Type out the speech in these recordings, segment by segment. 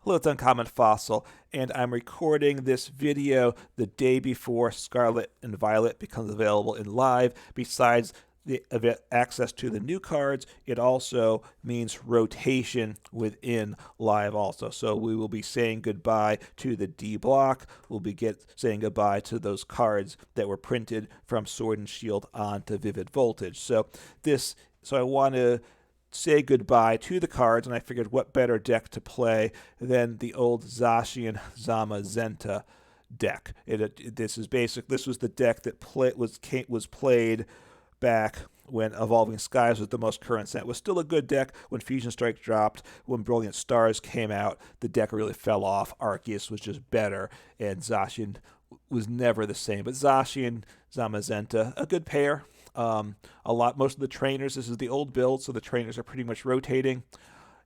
Hello, it's Uncommon Fossil, and I'm recording this video the day before Scarlet and Violet becomes available in live. Besides the access to the new cards, it also means rotation within live also. So we will be saying goodbye to the D block. We'll be saying goodbye to those cards that were printed from Sword and Shield onto Vivid Voltage. So I want to say goodbye to the cards, and I figured what better deck to play than the old Zacian Zamazenta deck. This was the deck that was played back when Evolving Skies was the most current set. It was still a good deck when Fusion Strike dropped. When Brilliant Stars came out, the deck really fell off. Arceus was just better, and Zacian was never the same. But Zacian Zamazenta, a good pair. Most of the trainers, this is the old build, so the trainers are pretty much rotating,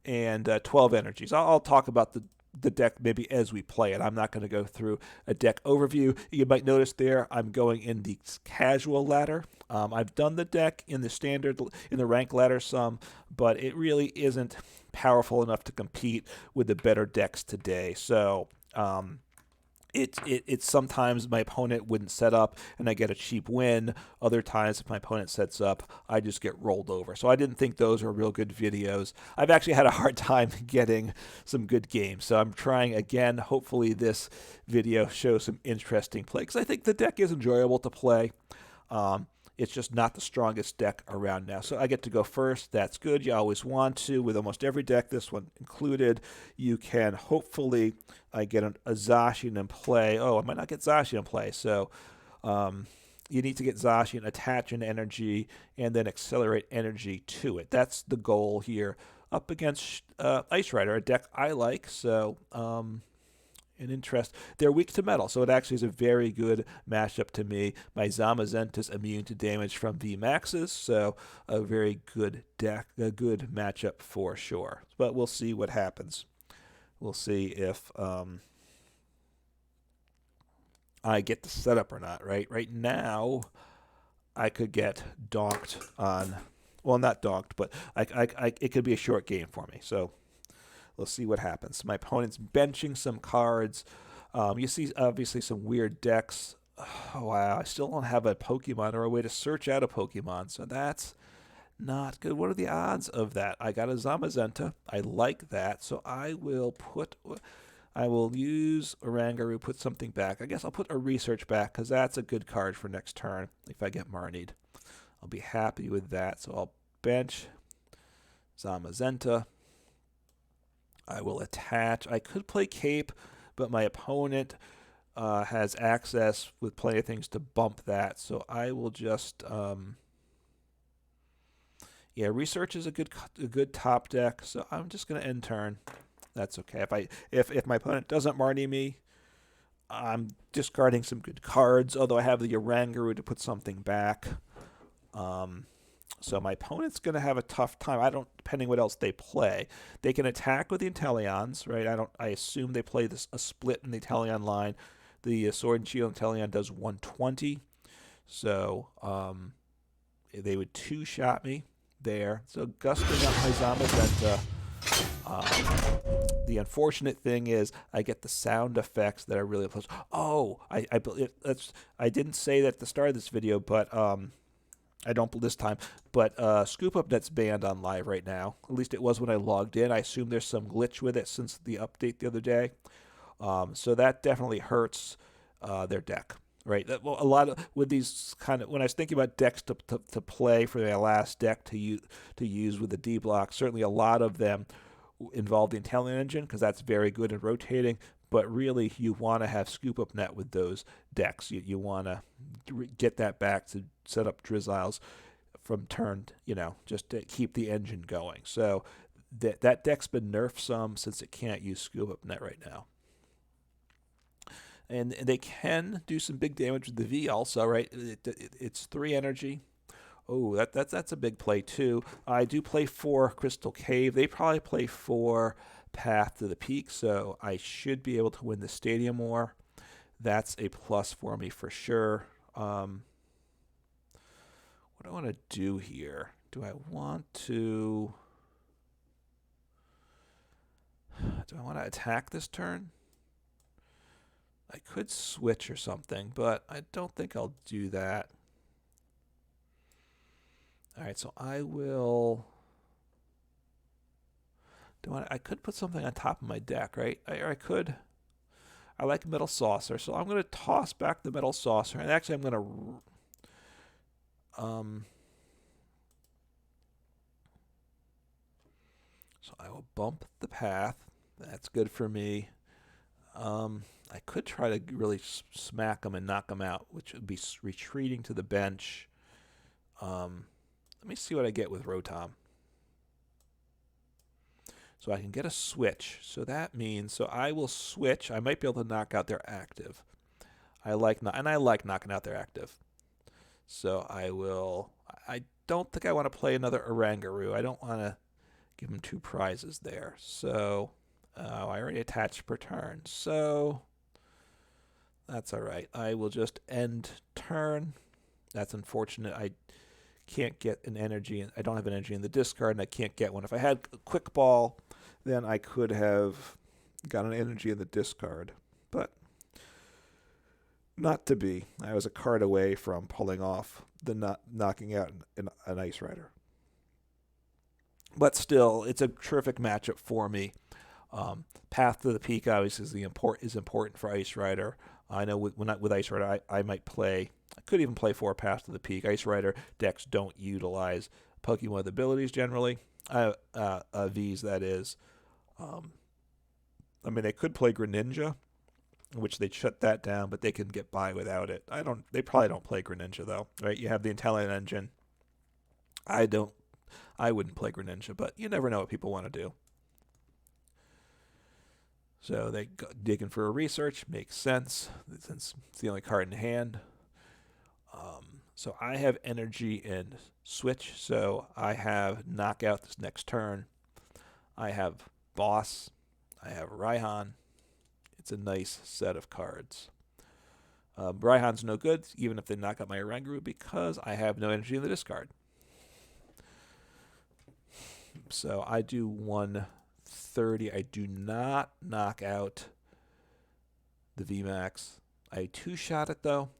and 12 energies. I'll talk about the deck maybe as we play it. I'm not going to go through a deck overview. You might notice there I'm going in the casual ladder. I've done the deck in the rank ladder some, but it really isn't powerful enough to compete with the better decks today. So it's sometimes my opponent wouldn't set up and I get a cheap win. Other times if my opponent sets up, I just get rolled over. So I didn't think those were real good videos. I've actually had a hard time getting some good games. So I'm trying again. Hopefully this video shows some interesting play, because I think the deck is enjoyable to play. It's just not the strongest deck around now. So I get to go first. That's good. You always want to with almost every deck, this one included. You can hopefully get a Zacian in play. Oh, I might not get Zacian in play. So you need to get Zacian, attach an energy, and then accelerate energy to it. That's the goal here up against Ice Rider, a deck I like. So an interest. They're weak to metal, so it actually is a very good matchup to me. My Zamazenta's immune to damage from VMAXs, so a very good deck, a good matchup for sure. But we'll see what happens. We'll see if I get the setup or not. Right now, I could get donked on. Well, not donked, but it could be a short game for me. So we'll see what happens. My opponent's benching some cards. You see, obviously, some weird decks. Oh, wow, I still don't have a Pokemon or a way to search out a Pokemon, so that's not good. What are the odds of that? I got a Zamazenta. I like that, so I will use Oranguru, put something back. I guess I'll put a Research back, because that's a good card for next turn if I get Marnied. I'll be happy with that, so I'll bench Zamazenta. I will attach. I could play Cape, but my opponent has access with plenty of things to bump that. So I will just, Research is a good top deck. So I'm just going to end turn. That's okay. If my opponent doesn't Marnie me, I'm discarding some good cards. Although I have the Oranguru to put something back. So my opponent's going to have a tough time. Depending what else they play. They can attack with the Inteleons, right? I assume they play a split in the Inteleon line. The Sword and Shield Inteleon does 120. So they would two-shot me there. So gusting up my Zamazenta. The unfortunate thing is I get the sound effects that are really close. Oh, I didn't say that at the start of this video, but I don't this time, but Scoop Up Net's banned on live right now. At least it was when I logged in. I assume there's some glitch with it since the update the other day. So that definitely hurts their deck, right? Well, a lot of with these when I was thinking about decks to play for my last deck to use with the D block, certainly a lot of them involve the Inteleon engine, because that's very good at rotating. But really, you want to have Scoop Up Net with those decks. You want to get that back to set up Drizziles from turn, just to keep the engine going. So that deck's been nerfed some since it can't use Scoop Up Net right now. And they can do some big damage with the V also, right? It's 3 energy. Oh, that's a big play too. I do play 4 Crystal Cave. They probably play 4 Path to the Peak, so I should be able to win the Stadium War. That's a plus for me for sure. What do I want to do here? Do I want to... Do I want to attack this turn? I could switch or something, but I don't think I'll do that. Alright, so I will... I could put something on top of my deck, right? I could... I like Metal Saucer, so I'm going to toss back the Metal Saucer, and actually I'm going to... So I will bump the path. That's good for me. I could try to really smack him and knock him out, which would be retreating to the bench. Let me see what I get with Rotom. So I can get a switch. So that means, so I will switch. I might be able to knock out their active. I like knocking out their active. So I will. I don't think I want to play another Oranguru. I don't want to give him 2 prizes there. So I already attached per turn. So that's all right. I will just end turn. That's unfortunate. I can't get an energy. I don't have an energy in the discard, and I can't get one. If I had a quick ball, then I could have got an energy in the discard. But not to be. I was a card away from pulling off the knocking out an Ice Rider. But still, it's a terrific matchup for me. Path to the Peak obviously is important for Ice Rider. I know with Ice Rider, I might play. I could even play 4 Path to the Peak. Ice Rider decks don't utilize Pokemon with abilities generally. V's, that is. I mean, they could play Greninja, which they'd shut that down, but they can get by without it. They probably don't play Greninja though, right? You have the Intelligent Engine. I wouldn't play Greninja, but you never know what people want to do. So they go digging for a research, makes sense since it's the only card in hand. So I have energy in Switch, so I have Knockout this next turn. I have Boss. I have Raihan. It's a nice set of cards. Raihan's no good, even if they knock out my Oranguru, because I have no energy in the discard. So I do 130. I do not knock out the VMAX. I 2-shot it though.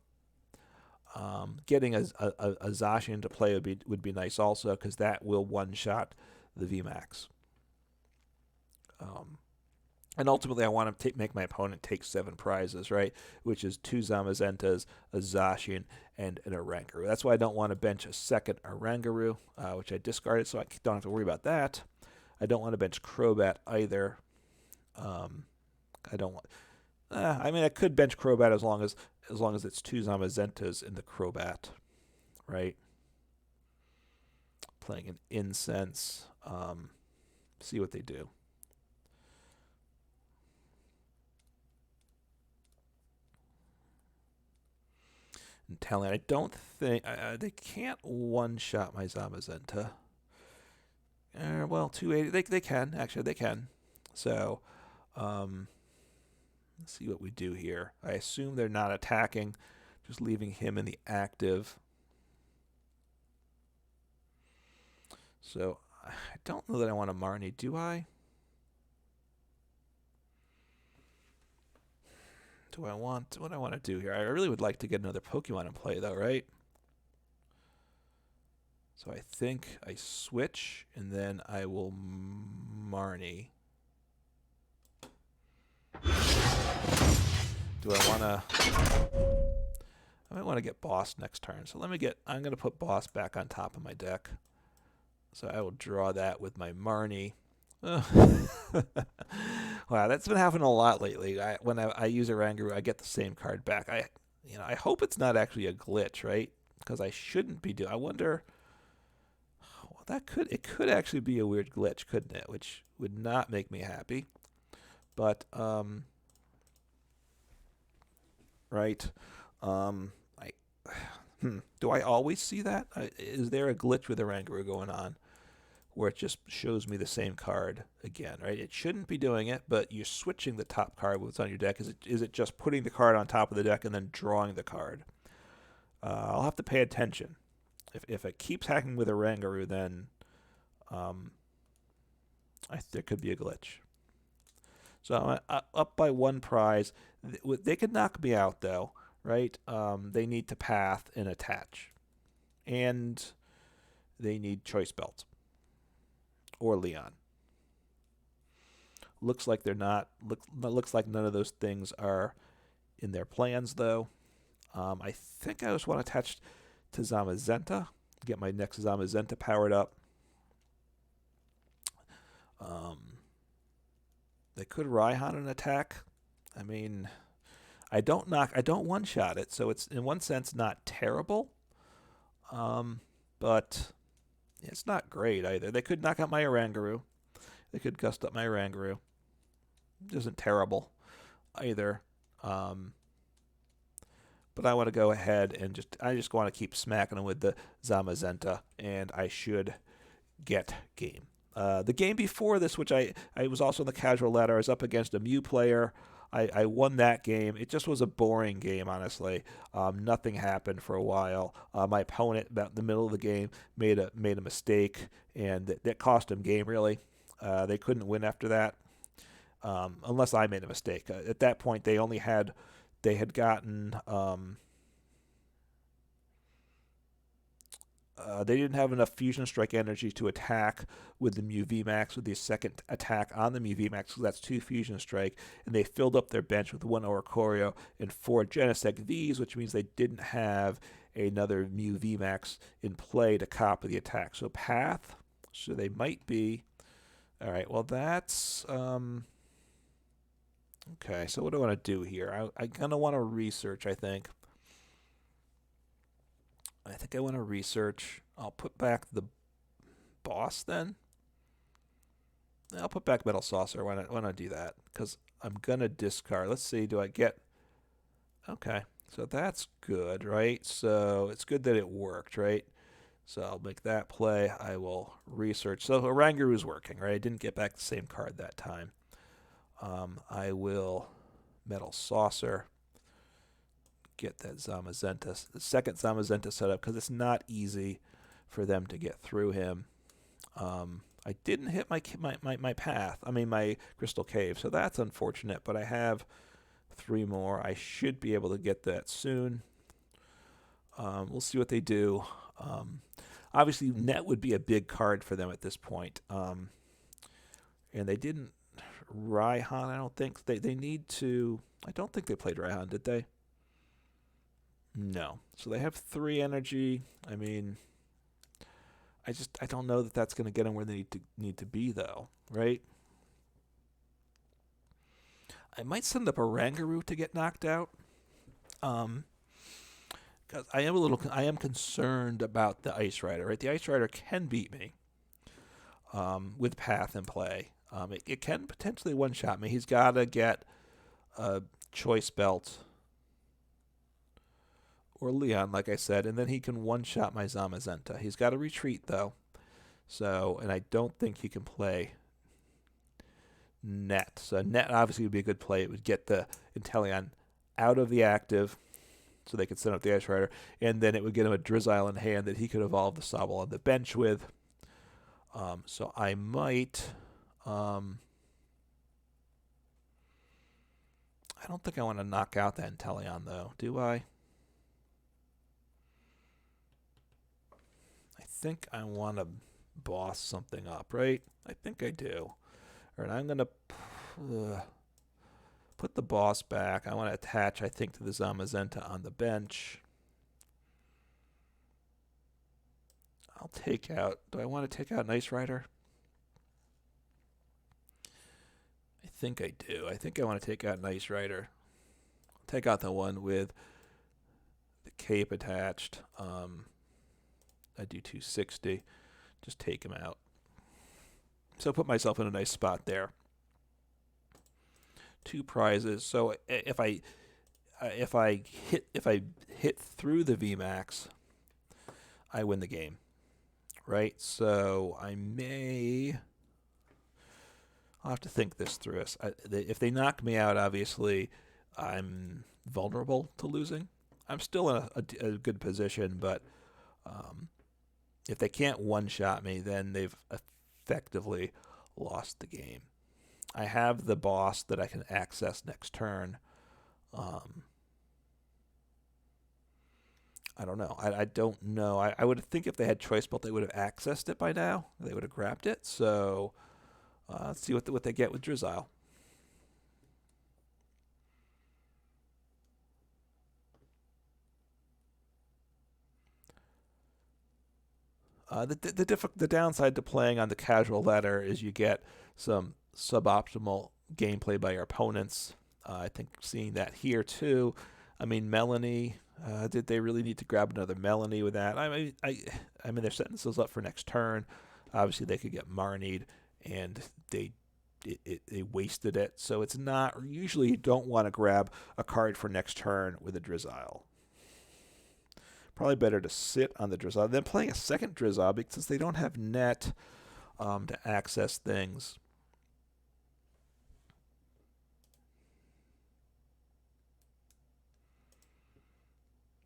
Getting a Zacian to play would be nice also, because that will 1-shot the VMAX. And ultimately, I want to make my opponent take 7 prizes, right? Which is 2 Zamazentas, a Zacian, and an Oranguru. That's why I don't want to bench a second Oranguru, which I discarded, so I don't have to worry about that. I don't want to bench Crobat either. I don't want. I mean, I could bench Crobat as long as it's 2 Zamazentas in the Crobat, right? Playing an Incense. See what they do. And telling, I don't think they can't 1-shot my Zamazenta. Well, 280. They can actually. They can. So, let's see what we do here. I assume they're not attacking, just leaving him in the active. So I don't know that I want a Marnie, do I? What do I want to do here? I really would like to get another Pokemon in play though, right? So I think I switch, and then I will Marnie. Do I want to... I might want to get Boss next turn. So I'm going to put Boss back on top of my deck. So I will draw that with my Marnie. Wow, that's been happening a lot lately. When I use Oranguru, I get the same card back. I hope it's not actually a glitch, right? Because I shouldn't be doing. I wonder. Well, it could actually be a weird glitch, couldn't it? Which would not make me happy. But right. Do I always see that? Is there a glitch with Oranguru going on where it just shows me the same card again, right? It shouldn't be doing it, but you're switching the top card with what's on your deck. Is it just putting the card on top of the deck and then drawing the card? I'll have to pay attention. If it keeps hacking with Oranguru, then there could be a glitch. So I'm up by 1 prize. They could knock me out, though, right? They need to path and attach. And they need Choice Belt. Or Leon. Looks like they're not. Looks like none of those things are in their plans, though. I think I just want to attach to Zamazenta. Get my next Zamazenta powered up. They could Raihan an attack. I mean, I don't one-shot it, so it's in one sense not terrible. But it's not great either. They could knock out my Oranguru. They could gust up my Oranguru. It isn't terrible either. But I want to go ahead and I just want to keep smacking them with the Zamazenta, and I should get game. The game before this, which I was also in the casual ladder, I was up against a Mew player. I won that game. It just was a boring game, honestly. Nothing happened for a while. My opponent, about in the middle of the game, made a mistake, and that cost him game, really. They couldn't win after that, unless I made a mistake. At that point, they had gotten... they didn't have enough Fusion Strike energy to attack with the Mew VMAX, with the second attack on the Mew VMAX, because that's 2 Fusion Strike, and they filled up their bench with 1 Oricorio and 4 Genesect Vs, which means they didn't have another Mew VMAX in play to copy the attack. So Path, so they might be... Alright, well that's... Okay, so what do I want to do here? I kind of want to research, I think. I want to research. I'll put back the boss then. I'll put back Metal Saucer when I do that, because I'm going to discard. Let's see, do I get... Okay, so that's good, right? So it's good that it worked, right? So I'll make that play. I will research. So Oranguru is working, right? I didn't get back the same card that time. I will Metal Saucer. Get that Zamazenta, the second Zamazenta set up, because it's not easy for them to get through him. I didn't hit my path. I mean my Crystal Cave, so that's unfortunate. But I have 3 more. I should be able to get that soon. We'll see what they do. Obviously, Net would be a big card for them at this point. And they didn't Raihan. I don't think they need to. I don't think they played Raihan, did they? No. So they have 3 energy. I mean, I don't know that that's going to get them where they need to be, though, right? I might send up Oranguru to get knocked out. Because I am concerned about the Ice Rider, right? The Ice Rider can beat me with Path in play. It can potentially one-shot me. He's got to get a Choice Belt or Leon, like I said, and then he can one-shot my Zamazenta. He's got to retreat, though. So, and I don't think he can play Net. So Net obviously would be a good play. It would get the Inteleon out of the active, so they could send up the Ice Rider, and then it would get him a Drizzile in hand that he could evolve the Sobble on the bench with. So I might... I don't think I want to knock out that Inteleon, though, do I? I think I want to boss something up, right? I think I do. All right, I'm going to put the boss back. I want to attach, I think, to the Zamazenta on the bench. I'll take out... Do I want to take out an Ice Rider? I think I do. I think I want to take out an Ice Rider. I'll take out the one with the cape attached. I do 260. Just take him out. So put myself in a nice spot there. 2 prizes. So if I hit through the VMAX, I win the game. Right? So I'll have to think this through. If they knock me out, obviously, I'm vulnerable to losing. I'm still in a good position, but if they can't one-shot me, then they've effectively lost the game. I have the boss that I can access next turn. I don't know. I don't know. I would think if they had Choice Belt, they would have accessed it by now. They would have grabbed it. So let's see what they get with Drizzile. The downside to playing on the casual ladder is you get some suboptimal gameplay by your opponents. I think seeing that here too. I mean, Melanie. Did they really need to grab another Melanie with that? I mean, they're setting themselves up for next turn. Obviously, they could get Marnied, and they wasted it. So it's not. Usually, you don't want to grab a card for next turn with a Drizzile. Probably better to sit on the Drizzile than playing a second Drizzile, because since they don't have net to access things.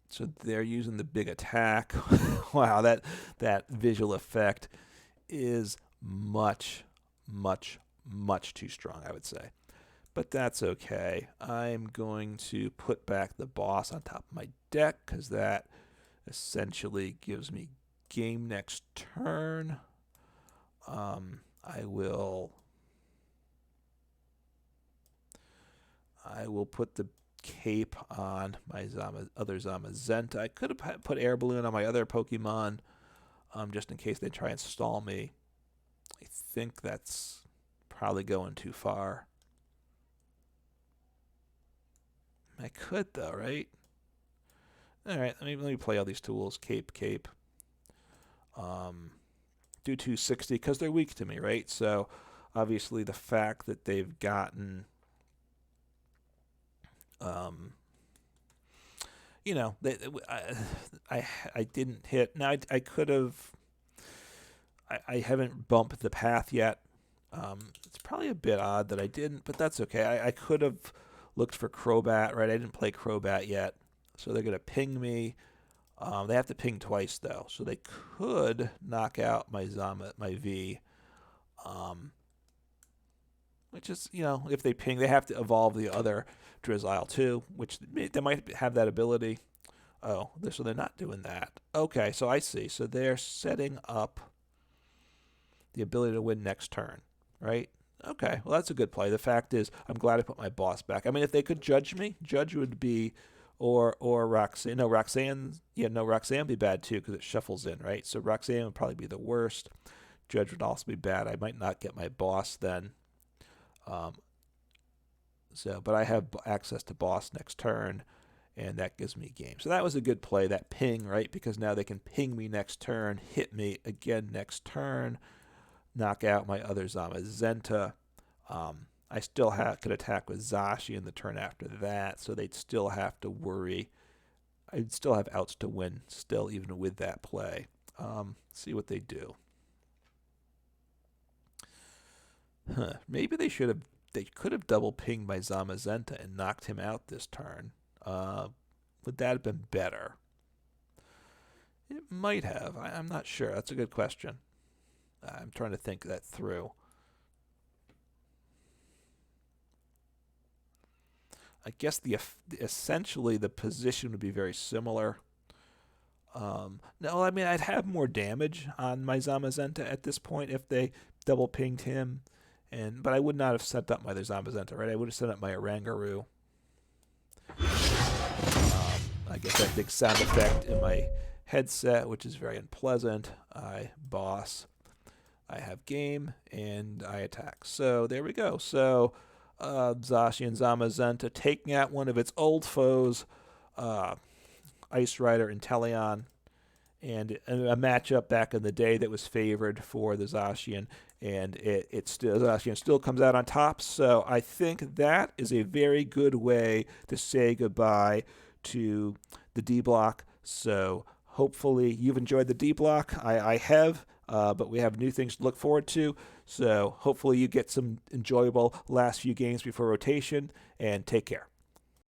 So they're using the big attack. Wow, that visual effect is much, much, much too strong, I would say. But that's okay. I'm going to put back the boss on top of my deck, because that essentially gives me game next turn. I will put the Cape on my other Zamazenta. I could have put Air Balloon on my other Pokemon, just in case they try and stall me. I think that's probably going too far. I could though, right? All right, let me play all these tools. Cape. Do 260 because they're weak to me, right? So obviously the fact that they've gotten you know, I didn't hit. Now I could have. I haven't bumped the path yet. It's probably a bit odd that I didn't, but that's okay. I could have looked for Crobat, right? I didn't play Crobat yet, so they're gonna ping me. They have to ping twice though, so they could knock out my V. Which is, you know, if they ping, they have to evolve the other Drizzile too, which they might have that ability. Oh, so they're not doing that. Okay, so I see. So they're setting up the ability to win next turn, right? Okay, well, that's a good play. The fact is, I'm glad I put my boss back. I mean, if they could judge me, Judge would be, or Roxanne. No, Roxanne, yeah, no, Roxanne would be bad too because it shuffles in, right? So Roxanne would probably be the worst. Judge would also be bad. I might not get my boss then. But I have access to boss next turn, and that gives me game. So that was a good play, that ping, right? Because now they can ping me next turn, hit me again next turn, knock out my other Zamazenta. I still could attack with Zacian the turn after that, so they'd still have to worry. I'd still have outs to win, still, even with that play. See what they do. Maybe they could have double pinged my Zamazenta and knocked him out this turn. Would that have been better? It might have. I'm not sure. That's a good question. I'm trying to think that through. I guess essentially the position would be very similar. No, I mean, I'd have more damage on my Zamazenta at this point if they double pinged him. But I would not have set up my other Zamazenta, right? I would have set up my Oranguru. I get that big sound effect in my headset, which is very unpleasant. I boss. I have game, and I attack. So there we go. So Zacian Zamazenta taking out one of its old foes, Ice Rider Inteleon, and a matchup back in the day that was favored for the Zacian, and Zacian still comes out on top. So I think that is a very good way to say goodbye to the D block. So hopefully you've enjoyed the D block. I have, but we have new things to look forward to. So hopefully you get some enjoyable last few games before rotation, and take care.